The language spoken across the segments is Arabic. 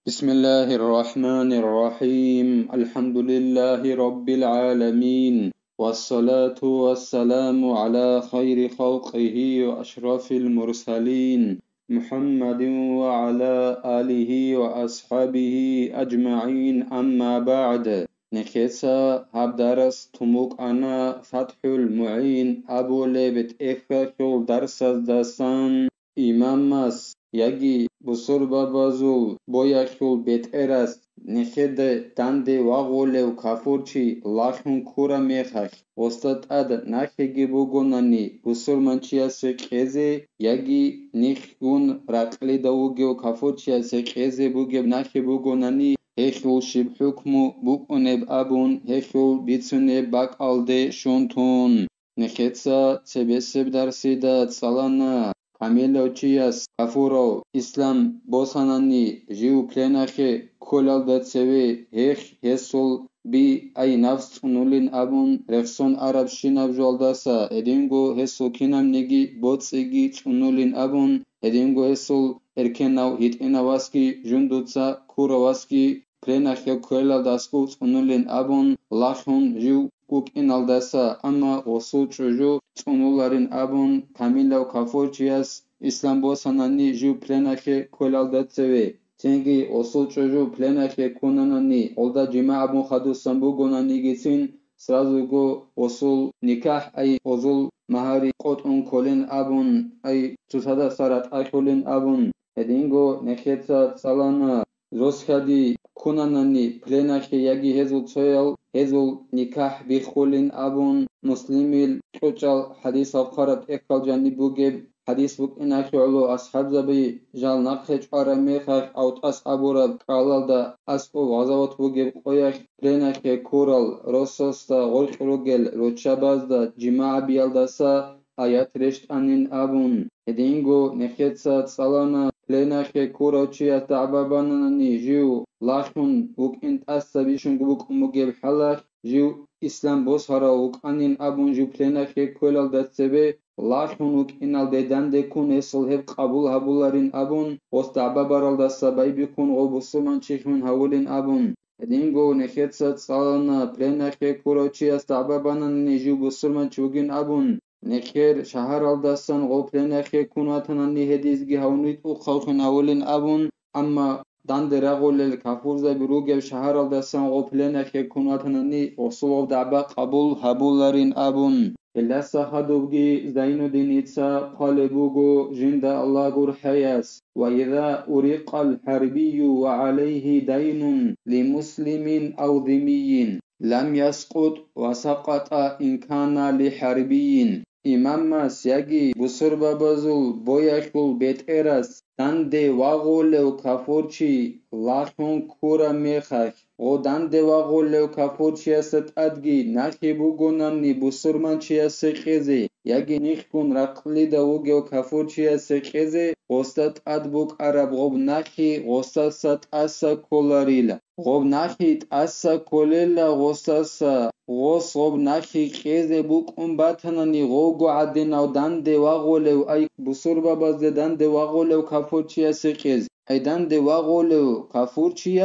بسم الله الرحمن الرحيم الحمد لله رب العالمين والصلاة والسلام على خير خلقه وأشرف المرسلين محمد وعلى آله وأصحابه أجمعين أما بعد نخيسا هبدرس تموك أنا فتح المعين أبو ليبت إخفاكو درس دستان إمامس يجي بصربة بازول بوياكول بيتئرس نخيدة دانده واغوليو كافورچي لاخون كورا ميخاك وستات اد نخيگي بوغوناني بصرمانچيا سكيزي يجي نخيون راقلي داوغيو كافورچيا سكيزي بوغيب نخي بوغوناني هيخول شب حكمو بوكونيب أبون هيخول بيتسونيب باك ألدي شونتون نخيتسا تبسب درسيدا تسالانا Камилочияс Кафуров Ислам Босанани Жиу Пленахе Колалдацеве Хех Хесул Би Ай Навс Нулин Абун Рефсон Араб Шинаб Жолдаса Эдинго Хесул Кинам Неги Боцеги Нулин Абун Эдинго Хесул Эркенау Хитинаваски Жундуца Кураваски Пленахе Колалдаску Нулин Абун Лахун Жиу Кук иналдаса ама осул чужу цунуларин абун камилав кафорчиас исламбосанани жу пленахе колалдацеве тенги осул чужу пленахе конанани олда джима абун хадусан бугонани гицин сразу го осул никах ай озул маҳари қотун колин абун ай чусада сарат айхулин абун эдинго нехетса салана росхади кунанани пленахе яги хезул цоял هزول نكاح بخولين أبون مسلميل كوچال حديث أفخارت إقبال جاني بوغيب حديث بوك إناك علو أصحاب زبي جال نقخج آراميخاك أوت أس أبورا كالال دا أسقو غزاوات بوغيب قوياك پليناك كورال روسوستا غلق روغل روچاباز دا جماع بيال داسا آيات رشت أنين أبون هدينغو نخيتسا تسالانا پليناك كوراوچيا تعباباناني جيو لاخون وك انت أسابيشن بوك مغيب حلاك جيو إسلام بوسهارا وك أنين أبون جيو پليناك كولال داتسبه لاخون وك إنال ديدان ديكون اسل هب قبول هبولارين أبون وستعبابارال داسا بايبكون غوبسومان چيخون هولين أبون هدينغو نخيتسا تسالانا پليناك كوراوچيا تعباباناني جيو بسرمان چوگين أبون نخير شهر الدستان غوبلنخ كوناتناني هديزگي هونيت او خلقن هولين أبون أما دان درغول الكافورزا بروغب شهر الدستان غوبلنخ كوناتناني وصوب دعبا قبول هبولارين أبون إلا سخدوغي زين دينيتسا قالبوغو جند الله غور حياس وإذا أريق الحربي وعليه دين لمسلم أو ذمي لم يسقط وسقط إن كان لحربيين إمامس يجي بصر بابزول بوياكول بيت إراس دانده واغولو كافورچي لاخون كورا ميخاك او دانده واغولو كافورچي است أدگي ناخي بوغوناني بصر منچي سقيزي يجي نيخكون رقلي دا وغيو كافورچي سقيزي غستات أدبوك عرب غوب ناخي غستات سات أسا كولاريلا غوب ناخي أسا كوليلا غستاسا غوص غوب ناخي قيزي بوك باتناني غوغو عدين أو دانده واغولو أي بصر باباز دانده واغولو كافورچي سقيزي أي دانده واغولو كافورچي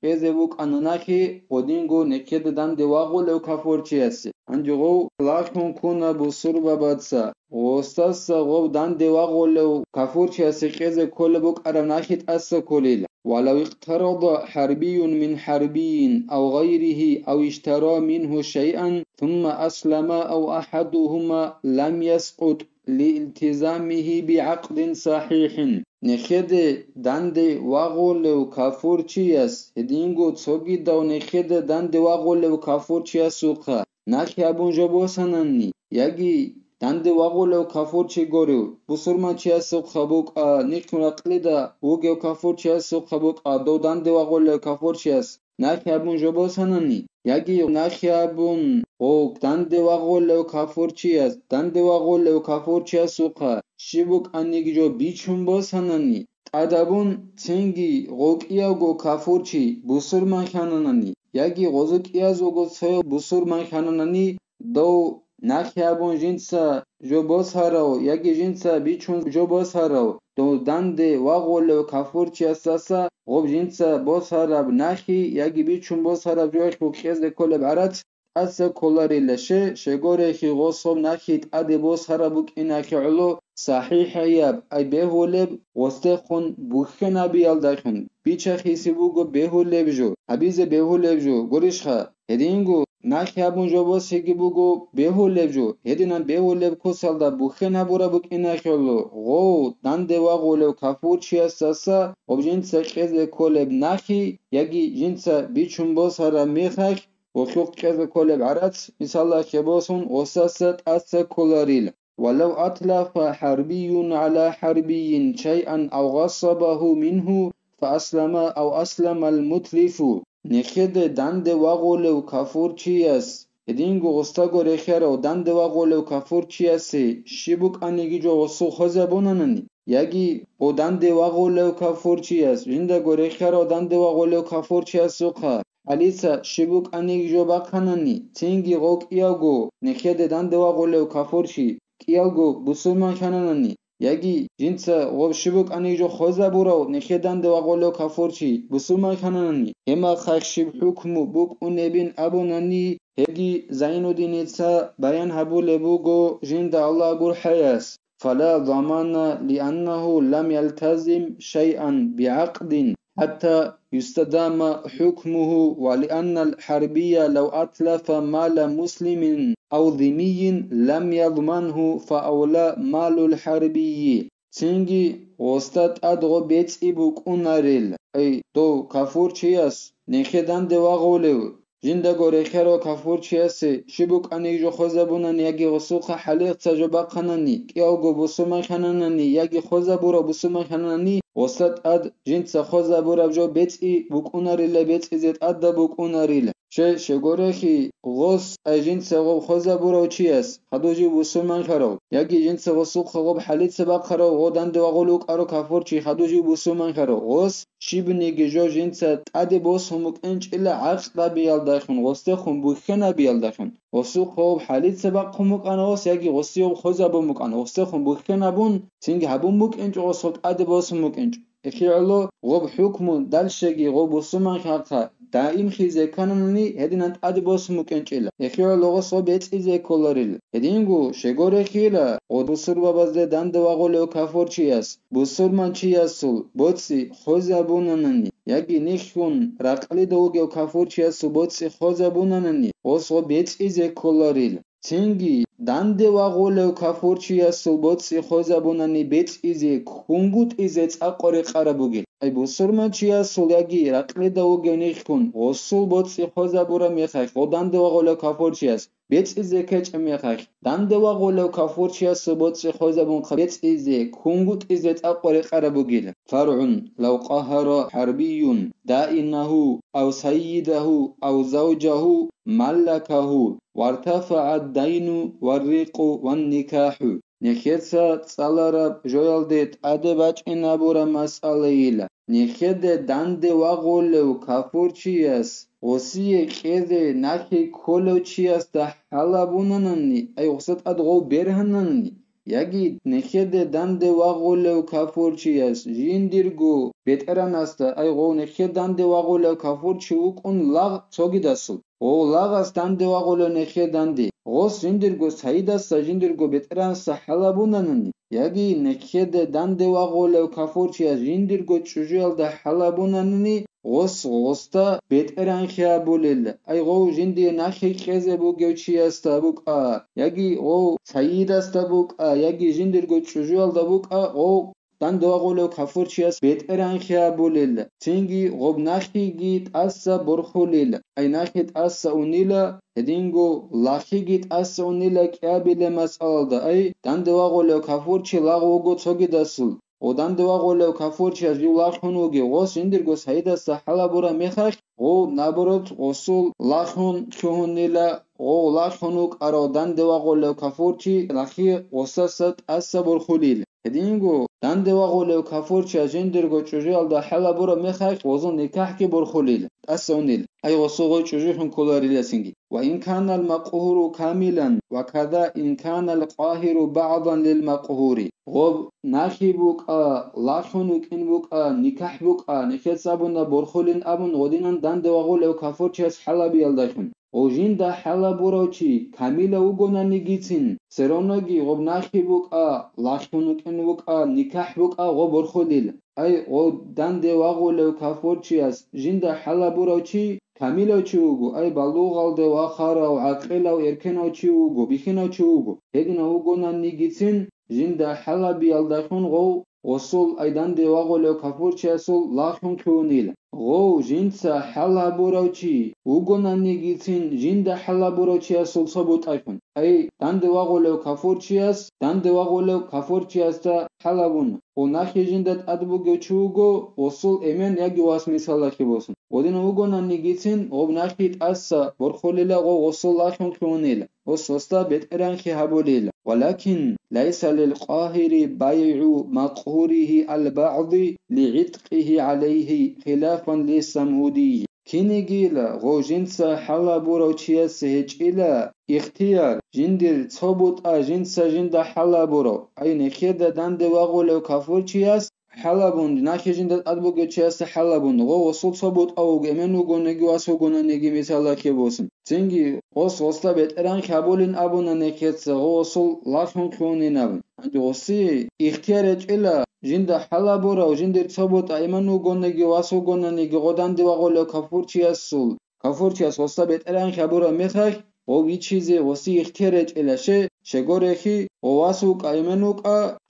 Facebook ananaki odingo neked dan dewago lew kaforchiasi anjogo lakon kuna busur babatsa ostasa gob dan dewago lew kaforchiasi keze kolbuk aranakit asa kolila ولو اقترض حربي من حربي أو غيره أو اشترى منه شيئا ثم أسلم أو أحدهما لم يسقط لالتزامه بعقد صحيح نخده دانده واغولو كافورچياس هدينغو تصوغي داو نخده دانده واغولو كافورچياسوخا ناكي ابون جبوساناني ياگي دانده واغولو كافورچي غوريو بسرمانچياسوخا بوك نيكون اقليدا وغيو كافورچياسوخا بوك دو دانده واغولو كافورچياس ناكي ابون جبوساناني ياگي ناكي ابون او دانده واغولو كافورچياس دانده واغولو كافورچياسوخا شيبوك انيگجو بيچون بوساناني تادابون تنگي غوكياغو كافورچي بوسرمان خاناناني ياگي غوزوكيازوغو سو بوسرمان خاناناني دو ناخيابون جينسا جوبوس هاراو ياگي جينسا بيچون جوبوس هاراو до данде вағолев кафурчиасаса ғоб жинца босараб нахи яги бичун босараб жойху кезе колеб арат аса коларилаше шегорехи ғособ нахит аде босарабук инахи улу صحيح ای بهولب وستخون بوخنا بیالدخون بیچه خیسی بوگو بهولب جو حبیز بهولب جو گریشخه هدینگو نخیابون جو باسیگی بوگو بهولب جو هدینان بهولب کسالدا بوخنا بورا بوک ایناخیولو غو دنده واغولو کافور چیستاسا ob جنسا قیزه کولب نخی یگی جنسا بیچون باسارا میخخ وخوق قیزه کولب عرات مثلا خباسون وساست اسا کولاریل ولو أتلف حربي على حربي شيئا أو غصبه منه فأسلم أو أسلم المتلف نخد دند وغولو كفور چياس هدينگو غستاگو رخيرو دند وغولو كفور چياسي شبوك أنيگي جو غصو خزبوننني يگي او دند وغولو كفور چياس جندگو رخيرو دند وغولو كفور چياسو خا Алиса шибук аник жоба канани тинги гок иаго нехеде данде вағолев кафорчи киалго бусулман кананани яги жинца гоб шибук аник жо хоза бурав нехеданде вағолев кафорчи бусулман кананани ема хахшиб хукму бук унебин абунани heги Zainuddinitsa bayan habule bugo jinda Allah gur hayas فلا ضمان لأنه لم يلتزم شيئا بعقد حتى يستدام حكمه ولأن الحربية لو أتلف مال مسلم أو ذمي لم يضمنه فأولى مال الحربي تنجي وستات أدغو بيت إبوك أناريل أي دو كافور چياس نخدان دواغولو جندگو رخيرو كافور چياسي شبوك أنيك جو خوزبونان يگي غسوخ حليق تجربة خناني كيوغو بسوما خناناني يگي خوزبورو بسوما خناناني وستات أد جنسا خوزبورو جو بيتي بوك أناريل بيتي زيت أد بوك أناريل شگورخي غوس أي جنسا غوب خوزبورو چياس خدوجي بسوما خرو يگي جنسا غسوخ غوب حليق سباق خرو غودان دواغولوك أرو كافور چي خدوجي بسوما خرو غوس شيبنيگي جو جنسا أدي بوس هموك انچ إلا عقد بيالدا خون غسته خون بوخنا بیالدخون غسو خوب حالید سبق خموک آنوس یکی غسی و خوزا بموک آن غسته خون بوخنا بون سینگ هبون موک انج غسوت عده باس موک انج اخیالو غب حکم دلشگی غب سومن خاطر دائم خیزه کننی هدینت عده باس موک انج الا اخیالو غسو بیت ایزه کلاریل هدینگو شگوره خیلا غد بسر و بازده دند و غلو کافور چیاس بسر من چیاسول بوتسی خوزا بونننی یکی نیخون رقلی دوگه کافور چیاسو بوتسی خوزا بونننی غسو بیت ایزه کلاریل تنگی دنده و غولو کافور چیاسو بوتسی خوزا بوننی بیت ایزه کنگوت ایزه تاقوری قره بوگیل ای بسر من چیاسو یکی رقلی دوگه نیخون غسو بوتسی خوزا بورا میخای خود دنده و غولو کافور چیاس بیت ایزه کچ میخای دنده و غولو کافور چیاسو بوتسی خوزا بون بیت ایزه کنگوت ایزه تاقوری قره بوگیل فرع لو قهر حربي دائنه أو سيده أو زوجه ملكه وارتفع الدين والرق والنكاح نخيتسا تسالرب جويلدت أدباج إنابورا مسألة نخيد دند وغولو كافور چياس غسي خيزي نخي كولو چياس دا حلبوننني أي غسط أدغو برهننني یگی نخیده دنده واغولو کافور چیاس جیندیرگو بهتران است ای غو نخیده دنده واغولو کافور چیوک اون لاغ چوگی دستل او لاغ است دنده واغولو نخیده دنده غوس جیندیرگو سعید است جیندیرگو بهتران است حلبونننی یگی نخیده دنده واغولو کافور چیاس جیندیرگو چجوال ده حلبونننی غوستا بهتران خیابولیل ای غو جندی نخی خیزه بوگو چی است بوک یگی غو سعید است بوک یگی جندیرگو چجوال ده بوک غو دند واغولو کافور چی است بهتران خیابولیل تینگی غوب نخی گیت است برخولیل ای نخیت است اونیلا هدینگو لاخی گیت است اونیلا کیابیل مسئله ده ای دند واغولو کافور چی لاغوگو چوگی دستل odan deva gole kafur çiz yulahunu gos indirgo sayda sahala bura mexak o naborot osul lahun kuhunila o lahunuk arodan deva gole kafur çi lahi osasat asabur khulil هدینگو دنده واقعه کافورچی از جندرگو چجوری دا حالا برو میخک وزن نکاح کی برخولیل اسونیل ای وسوق چجوری هم کلاریل سنگی و این کان المقهور کاملا و کذا این کان القاهر بعضا للمقهور غب نخی بوک لاخونوک این بوک نکاح بوک نکت سابون برخولین ابون غدینان دنده واقعه کافورچی از حالا بیال داشون اوجین دا حالا بروچی کامیلا اوگونا نگیتین سرونگی غب نخی بوک لاخونوک این بوک نکاح بوک غب برخولیل ای غب دنده واقعه کافورچی از جین دا حالا بروچی کامیلا چی اوگو ای بلوغال ده واخارا و عقیلا و ارکنا چی اوگو بیخینا چی اوگو هدینا اوگونا نگیتین جین دا حالا بیال داشون غو غسول ایدان ده واقعه کافورچی اصول لاخون کونیل غو جنسا حالا بروچی اوگونا نگیتین جین دا حالا بروچی اصول ثبوت ایفون ای دنده واقعه کافورچی است دنده واقعه کافورچی است حالا بون و نخی جندت ادبوگو چوگو اصول امن یکی واس مثالا کی بوسن ودین اوگونا نگیتین غب نخیت اسا برخولیلا غو اصول لاخون کونیل وصوصتا بتران خي هبوليل ولكن ليس للقاهر بيع مقهوره البعض لعتقه عليه خلافا للسمودي كينيجيلا غو جنسا حالا بروچيا سهجيلا اختيار جندر ثبوت جنسا جندا حالا برو اي نخيدا دند واغولو كافورچياس حلبوند نخي جندت ادبوگو چياس حلبوند غو وصول ثبوت او امنو گونگي واسو گونگي مثالا كي بوسن تنگي وصوصلا بتران كابولين ابونا نكيتس غو وصول لافون كونين ابن عند وصي اختيارج إلا جند حالا برا و جندر ثبوت امنو گونگي واسو گونگي غدان دي واغولو كافورچياس وصلا بتران كابورا ميخاك او وی چیزی وسی اختیارج الشه شگورخی واسو قایمنوک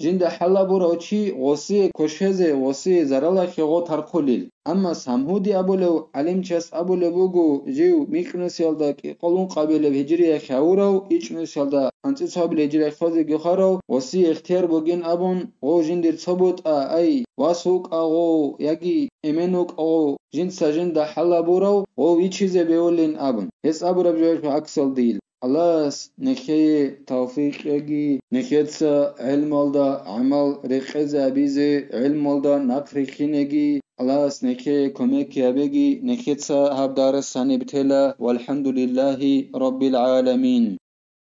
جند حالا برا چی وسی کشهزه وسی زرالا خیغو ترخولیل اما سمهودی ابولو علم چس ابولو بگو جیو میکنسیال دا که قلون قابل هجری خورو ایچ نسیال دا انتی صحابل هجری خوزی گخارو وسی اختیار بگین ابون او جندر ثبوت ای واسوک او یکی امنوک او جند سجند حالا برا او وی چیزی بیولین ابون هس ابو ربجوش اکسل دیل الله نخي توفيق يجي نخيتس علم الدا عمل رخز أبيزي علم الدا نقر خينجي الله نخي كمك يبجي نخيتس هبدار السنة بتلا والحمد لله رب العالمين